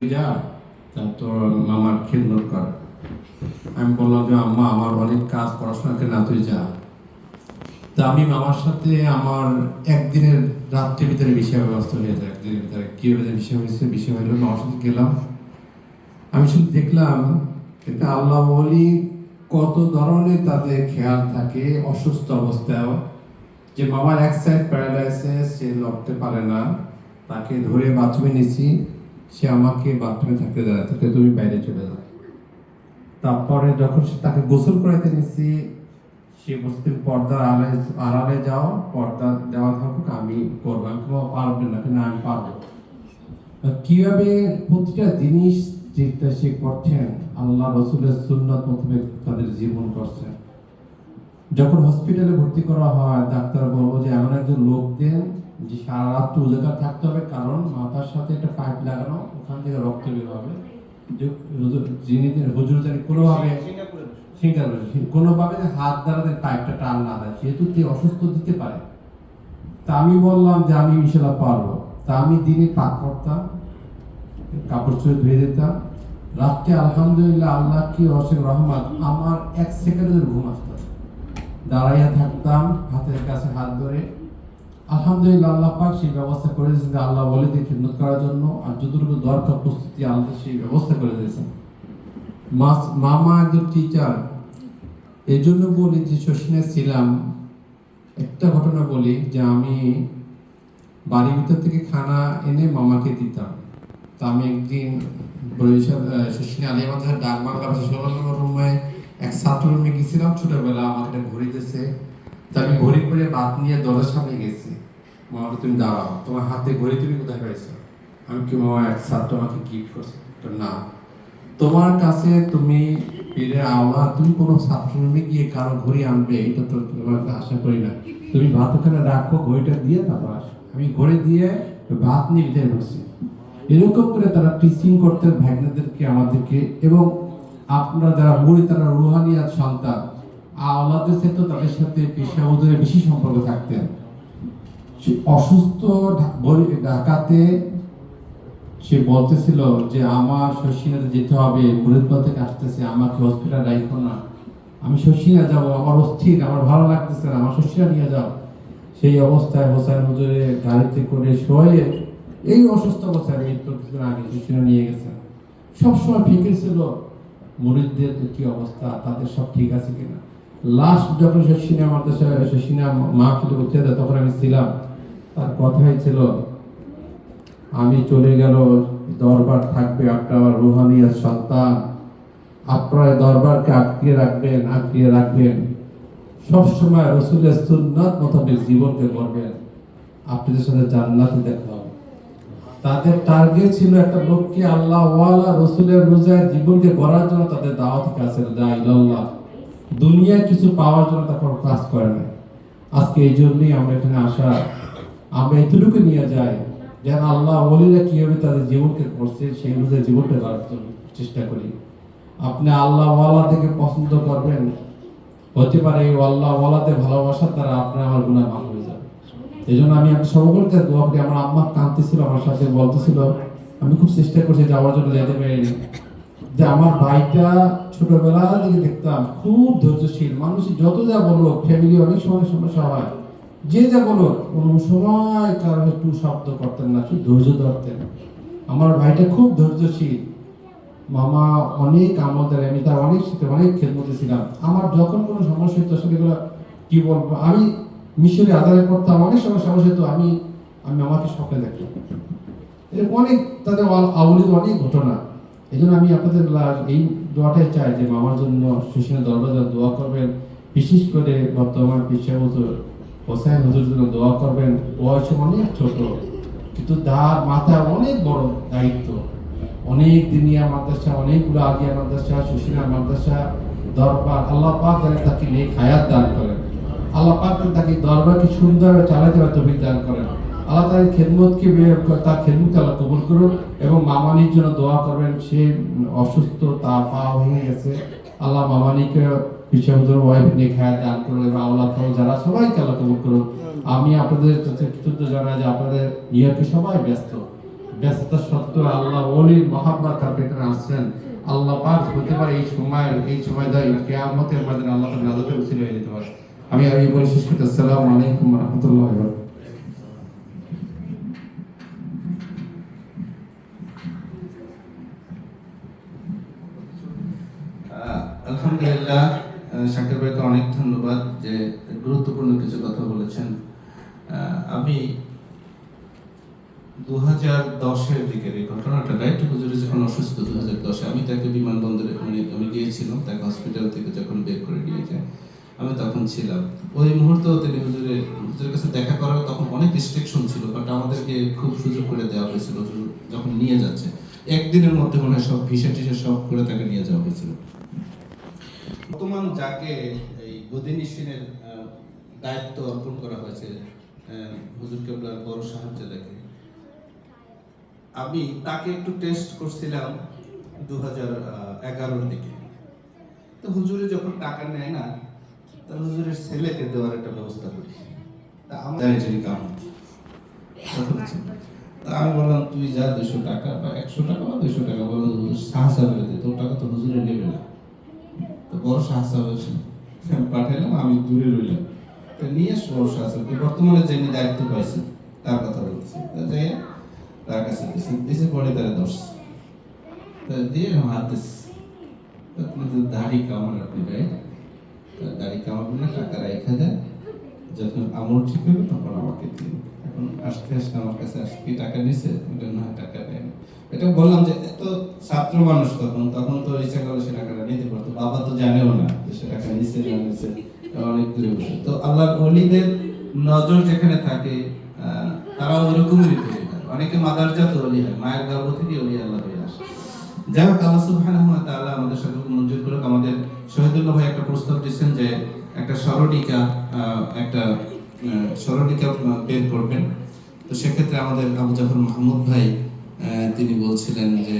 যা তা তোর মামার খেদমত কর। আমি বললাম যে আম্মা আমার অনেক কাজ পড়াশোনাকে না, তুই যা। তা আমি মামার সাথে আমার একদিনের রাত্রির ভিতরে বিষয় ব্যবস্থা হয়ে যায়। একদিনের ভিতরে কিভাবে বিষয় হয়েছে, বিষয় হইলো মামার সাথে গেলাম। আমি শুধু দেখলাম এটা আল্লাহ বলি কত ধরনের তাদের খেয়াল থাকে অসুস্থ অবস্থায়। যে মামার এক সাইড প্যারালাইসিস, সে লড়তে পারে না, তাকে ধরে বাথরুমে নিছি। সে আমাকে বাথরুমে থাকতে দেয়, তোকে তুমি বাইরে চলে যাও। তারপরে যখন তাকে গোসল করাইতে নিছি, সে বলছে পর্দার আড়ালে যাও, পর্দা দেওয়া থাকুক, আমি করবো। আমি পারবেন না, কিন্তু আমি পারবো। কিভাবে প্রতিটা জিনিস যেটা সে করছেন আল্লাহ রসুলের সুন্নত মোতাবেক তাদের জীবন করছেন। যখন হসপিটালে ভর্তি করা হয়, ডাক্তার বলবো যে এমন একজন লোক দেন যে সারা রাত উজাগার থাকতে হবে, কারণ মাথার সাথে একটা পাইপ লাগানো, ওখান থেকে রক্ত বের হবে। যিনি হুজুর জানি কোনোভাবে কোনোভাবে হাত দ্বারা পাইপটা টান না দেয়, যেহেতু অসুস্থ দিতে পারে। তা আমি বললাম যে আমি ইনশাল্লাহ পারবো। তা আমি দিনে পাক করতাম, কাপড় চোপড় ধুয়ে দিতাম। রাত্রে আলহামদুলিল্লাহ আল্লাহ কি অসীম রহমত, আমার এক সেকেন্ডের ঘুম আসতো। দাঁড়াইয়া থাকতাম হাতের কাছে হাত ধরে। আলহামদুলিল্লাহ আল্লাহ পাক সেই ব্যবস্থা করে দিয়েছেন যে আল্লাহ বলে দিয়ে খিদমত করার জন্য, আর যতটুকু দরকার প্রস্তুতি আল্লাহ সেই ব্যবস্থা করে দিয়েছেন। মামা একজন টিচার, এই জন্য বলি যে শশিনে ছিলাম। একটা ঘটনা বলি যে আমি বাড়ির ভিতর থেকে খানা এনে মামাকে দিতাম। তা আমি একদিন বরিশাল শশিনে আলিয়া মাদ্রাসার ডাক বাংলা ভাষা 16 নম্বর রুমে এক ছাত্র রুমে গেছিলাম। ছোটবেলা আমাকে একটা ঘড়ি দিয়েছে। তা আমি ঘড়ি করে ভাত নিয়ে দরজার সামনে গেছি। মামা তুমি দাঁড়াও, তোমার হাতে ঘড়ি তুমি কোথায় পাইছো? আমি কি মামা এক ছাত্র আমাকে গিফট করছে। না, তোমার কাছে তুমি পীরের আওলা, তুমি কোনো ছাত্র রুমে গিয়ে কারো ঘড়ি আনবে এটা তো তোমার আশা করি না। তুমি ভাত ওখানে রাখো, ঘড়িটা দিয়ে তারপর আসো। আমি ঘড়ি দিয়ে ভাত নিয়ে ভিতরে ঢুকছি। এরকম করে তারা টিচিং করতেন ভাগ্নেদেরকে, আমাদেরকে। এবং আপনারা যারা মুড়ি, তারা রুহানিয়াত সন্তান, আওলাদের সাথে তাদের সাথে পেশাগত বেশি সম্পর্ক থাকতেন। অসুস্থ ঢাকাতে সে বলতেছিল যে আমার শশীনাতে যেতে হবে, মুরিদপাল থেকে আসতেছে, আমাকে হসপিটাল রাখো না, আমি শশীনা যাব, আমার অস্থির, আমার ভালো লাগতেছে না, আমার শশীনা নিয়ে যাও। সেই অবস্থায় হোসেন হুজুরে গাড়িতে করে শোয়ে, এই অসুস্থ অবস্থায় মৃত্যুর কিছুদিন আগে শশীনা নিয়ে গেছে। সবসময় ফিকির ছিল মুরিদদের কি অবস্থা, তাদের সব ঠিক আছে কিনা। লাস্ট যখন শশীনা মাদ্রাসায় শশীনা মাহফিলে উঠতে দেয়, তখন আমি ছিলাম। তার কথাই ছিল আমি চলে গেল, দরবার থাকবে আপনার রুহানিয়াত সন্তান, আপনার দরবারকে আটকিয়ে রাখবেন, আটকিয়ে রাখবেন। সবসময় রসুলের সুন্নাত মোতাবেক জীবনকে করবেন, আপনাদের সাথে জান্নাতে দেখা হবে। তাদের টার্গেট ছিল একটা লোককে আল্লাহ ওয়ালা রসুলের রোজায় জীবনকে গড়ার জন্য তাদের দাওয়াত কাছে লা ইলাল্লাহ। দুনিয়ায় কিছু পাওয়ার জন্য তারপর কাজ করে না। আজকে এই জন্যই আমরা এখানে আসা। আমরা এতটুকু নিয়ে যাই যেন আল্লাহ ওলিরা কিভাবে তাদের জীবনকে করছে সেই অনুযায়ী জীবনটা গড়ার চেষ্টা করি। আপনি আল্লাহ ওয়ালা থেকে পছন্দ করবেন, হতে পারে এই আল্লাহ ওয়ালাতে ভালোবাসার দ্বারা আপনার আমার গুনাহ মাফ হয়ে যাবে। এই জন্য আমি সকলকে দোয়া করি। আমার আম্মা কাঁদতেছিল, আমার সাথে বলতেছিল, আমি খুব চেষ্টা করছি যাওয়ার জন্য, যেতে পারিনি। যে আমার ভাইটা ছোটবেলা থেকে দেখতাম খুব ধৈর্যশীল মানুষ, যত যা বললো, ফ্যামিলি অনেক সময় সমস্যা হয়, যে যা বলো কোনো সময় কারণ একটু শব্দ করতেন না, শুধু ধৈর্য ধরতেন। আমার ভাইটা খুব ধৈর্যশীল। মামা অনেক আমল দেয়, আমি তার অনেক সাথে অনেক খেদমতে ছিলাম। আমার যখন কোনো সমস্যা হতো আসলে এগুলো কি বলবো, আমি মিশরে আদারে করতাম, অনেক সময় সমস্যা হতো, আমি আমি আমাকে স্বপ্নে দেখতাম। এরকম অনেক তাদের আউলিদ অনেক ঘটনা। এই জন্য আমি আপনাদের এই দোয়াটাই চাই যে মামার জন্য শশীনা দরবার দোয়া করবেন। বিশেষ করে বর্তমান পেশা হুজুর হোসেন হুজুর জন্য দোয়া করবেন। বয়সে অনেক ছোট, কিন্তু তার মাথায় অনেক বড় দায়িত্ব। অনেক দিনিয়া মাদ্রাসা, অনেকগুলো আগিয়া মাদ্রাসা, শশীনা মাদ্রাসা, দরবার, আল্লাহ পাক যেন তাকে নেক হায়াত দান করেন। আল্লাহ পাক তাকে দরবারকে সুন্দর চালাতে তৌফিক দান করেন। আল্লাহ তার খেদমতকে, তার খেদমত আল্লাহ কবুল করুন। এবং মামানির জন্য দোয়া করবেন। সে অসুস্থ, তার পা ভেঙে গেছে। আল্লাহ মামানিকে পিছাবুদের ওয়াইফ নেক হায়াত দান করুন এবং আল্লাহ যারা সবাইকে আল্লাহ কবুল করুন। আমি আপনাদের কৃতজ্ঞ জানাই যে আপনাদের নিয়তে সবাই ব্যস্ত। ব্যস্ত সত্ত্বেও আল্লাহ ওলির মহাব্বত তার ভেতরে আসছেন। আল্লাহ পাক হতে পারে এই সময় দেয় কিয়ামতের ময়দানে আল্লাহ তাআলা নাজাতের উসিলা হয়ে যেতে পারে। আমি বলে শেষ করতে, আসসালামু আলাইকুম ওয়া রাহমাতুল্লাহি ওয়া বারাকাতুহু। আলহামদুলিল্লাহ, শাকির ভাইকে অনেক ধন্যবাদ যে গুরুত্বপূর্ণ কিছু কথা বলেছেন। আমি 2010-এর দিকের এই ঘটনাটা, রাইট, হুজুর যখন অসুস্থ 2010-এ, আমি তাকে বিমানবন্দরে, মানে আমি গিয়েছিলাম তাকে হসপিটাল থেকে যখন বের করে নিয়ে যায়, আমি তখন ছিলাম। ওই মুহূর্তে তিনি হুজুরের কাছে দেখা করার তখন অনেক রেস্ট্রিকশন ছিল, বাট আমাদেরকে খুব সুযোগ করে দেওয়া হয়েছিল। হুজুর যখন নিয়ে যাচ্ছে একদিনের মধ্যে মনে হয় সব ভিসা টিসা সব করে তাকে নিয়ে যাওয়া হয়েছিল। বর্তমান যাকে এই গদিনিসিনের দায়িত্ব অর্পণ করা হয়েছে হুজুর কেবলার বড় সাহায্য দেখে, আমি তাকে একটু টেস্ট করছিলাম 2011-র দিকে। তো হুজুরে যখন টাকা নেয় না, তাহলে হুজুরের ছেলেকে দেওয়ার একটা ব্যবস্থা করি। তা আমাদের কাম, তা আমি বললাম তুই যা 200 টাকা বা 100 টাকা বা 200 টাকা বললাম সাহসা বেড়ে দে, তোর টাকা তো হুজুরে নেবে না। তো বড় সাহসা হয়েছে, পাঠালাম, আমি দূরে রইলাম। তো নিয়ে বড় সাহসা, বর্তমানে যিনি দায়িত্ব পাইছে তার কথা বলতেছি, যাই তার কাছে দিছে পরে তারা 10 দিয়ে হাত দিচ্ছে, দাড়ি কামান আপনি ভাই, দাড়ি কামাবেন না, টাকা রেখে দেন, যখন আমল ঠিক হবে তখন আমাকে দিন। এখন আস্তে আস্তে আমার কাছে আজকে টাকা নিছে, না টাকা দেয়নি। এটা বললাম যে এত ছাত্র মানুষ, তখন তো ইচ্ছা করলে সে টাকাটা নিতে পারতো, বাবা তো জানেও না যে সে টাকা নিচ্ছে না নিচ্ছে, অনেক দূরে বসে। তো আল্লাহর ওলিদের নজর যেখানে থাকে তারা ওইরকমই তৈরি হয়। অনেকে মাদারজাত ওলি হয়, মায়ের গর্ভ থেকে ওলি আল্লাহ হয়ে আসে। যাই হোক, আল্লাহ সুবহানাহু ওয়া তাআলা আমাদের সকলকে মঞ্জুর করুক। আমাদের শহীদুল্লাহ ভাই একটা প্রস্তাব দিচ্ছেন যে একটা স্মরণিকা বের করবেন। তো সেক্ষেত্রে আমাদের আবু জাফর মাহমুদ ভাই তিনি বলছিলেন যে